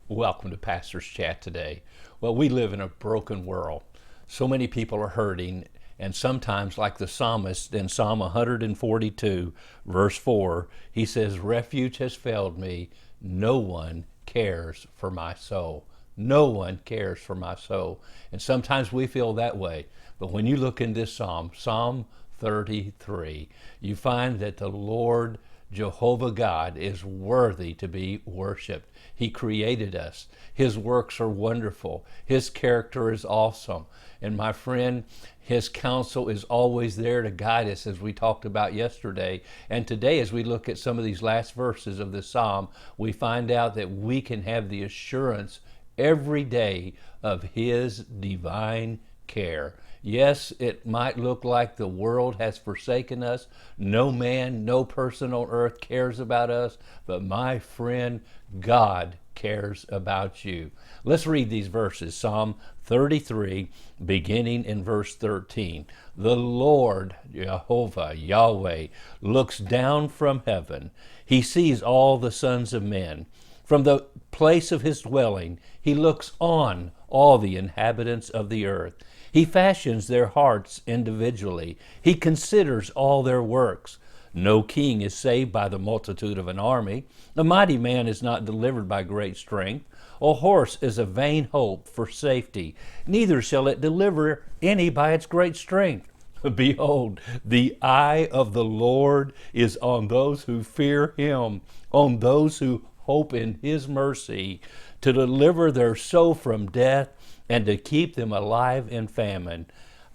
Welcome to Pastor's Chat today. Well, we live in a broken world. So many people are hurting, and sometimes, like the psalmist in Psalm 142, verse 4, he says, "Refuge has failed me. No one cares for my soul." No one cares for my soul. And sometimes we feel that way. But when you look in this psalm, Psalm 33, you find that the Lord Jehovah God is worthy to be worshiped. He created us. His works are wonderful. His character is awesome. And my friend, His counsel is always there to guide us, as we talked about yesterday. And today, as we look at some of these last verses of this psalm, we find out that we can have the assurance every day of His divine care. Yes, it might look like the world has forsaken us. No man, no person on earth cares about us. But my friend, God cares about you. Let's read these verses. Psalm 33, beginning in verse 13. The Lord, Jehovah, Yahweh, looks down from heaven. He sees all the sons of men. From the place of His dwelling, He looks on all the inhabitants of the earth. He fashions their hearts individually. He considers all their works. No king is saved by the multitude of an army. A mighty man is not delivered by great strength. A horse is a vain hope for safety. Neither shall it deliver any by its great strength. Behold, the eye of the Lord is on those who fear Him, on those who hope in His mercy, to deliver their soul from death and to keep them alive in famine.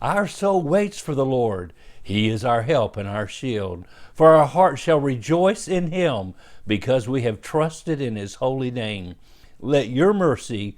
Our soul waits for the Lord. He is our help and our shield. For our heart shall rejoice in Him, because we have trusted in His holy name. Let your mercy,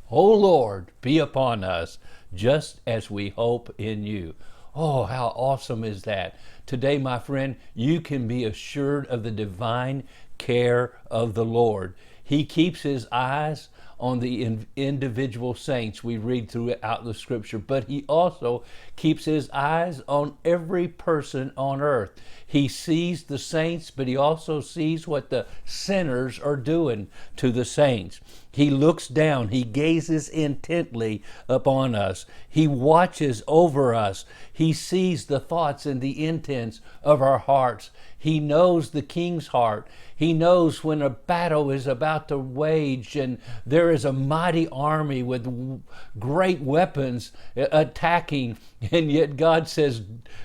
O Lord, be upon us, just as we hope in you. Oh, how awesome is that? Today, my friend, you can be assured of the divine care of the Lord. He keeps His eyes on the individual saints we read throughout the scripture, but He also keeps His eyes on every person on earth. He sees the saints, but He also sees what the sinners are doing to the saints. He looks down. He gazes intently upon us. He watches over us. He sees the thoughts and the intents of our hearts. He knows the king's heart. He knows when a battle is about to wage and there is a mighty army with great weapons attacking, and yet God says,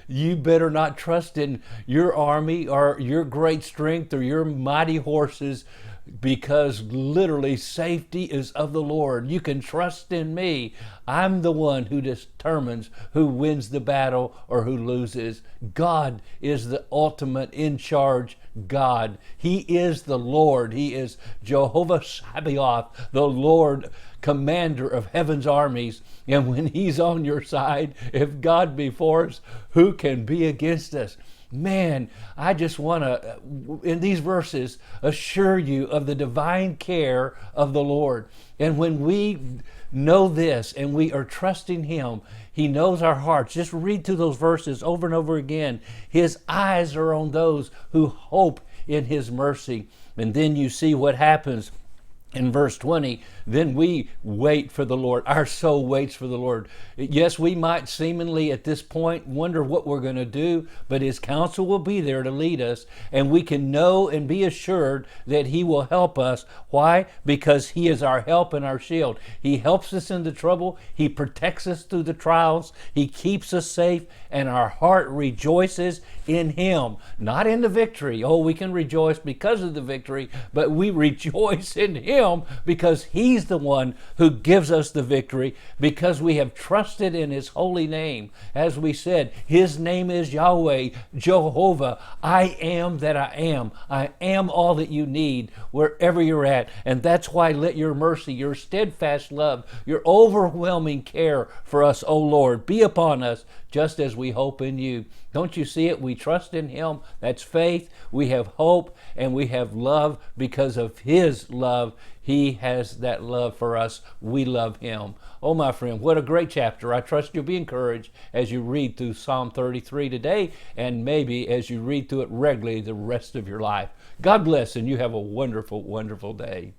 you better not trust in your army or your great strength or your mighty horses, because literally safety is of the Lord. You can trust in me. I'm the one who determines who wins the battle or who loses. God is the ultimate in charge God. He is the Lord. He is Jehovah Sabaoth, the Lord, commander of heaven's armies. And when He's on your side, if God be for us, who can be against us? Man, I just want to, in these verses, assure you of the divine care of the Lord. And when we know this and we are trusting Him, He knows our hearts. Just read through those verses over and over again. His eyes are on those who hope in His mercy. And then you see what happens in verse 20. Then we wait for the Lord. Our soul waits for the Lord. Yes, we might seemingly at this point wonder what we're going to do, but His counsel will be there to lead us, and we can know and be assured that He will help us. Why? Because He is our help and our shield. He helps us in the trouble. He protects us through the trials. He keeps us safe, and our heart rejoices in Him, not in the victory. Oh, we can rejoice because of the victory, but we rejoice in Him because He's the one who gives us the victory, because we have trusted in His holy name. As we said, His name is Yahweh, Jehovah. I am that I am. I am all that you need wherever you're at. And that's why let your mercy, your steadfast love, your overwhelming care for us, O Lord, be upon us, just as we hope in you. Don't you see it? We trust in Him. That's faith. We have hope and we have love because of His love. He has that love for us. We love Him. Oh, my friend, what a great chapter. I trust you'll be encouraged as you read through Psalm 33 today, and maybe as you read through it regularly the rest of your life. God bless, and you have a wonderful, wonderful day.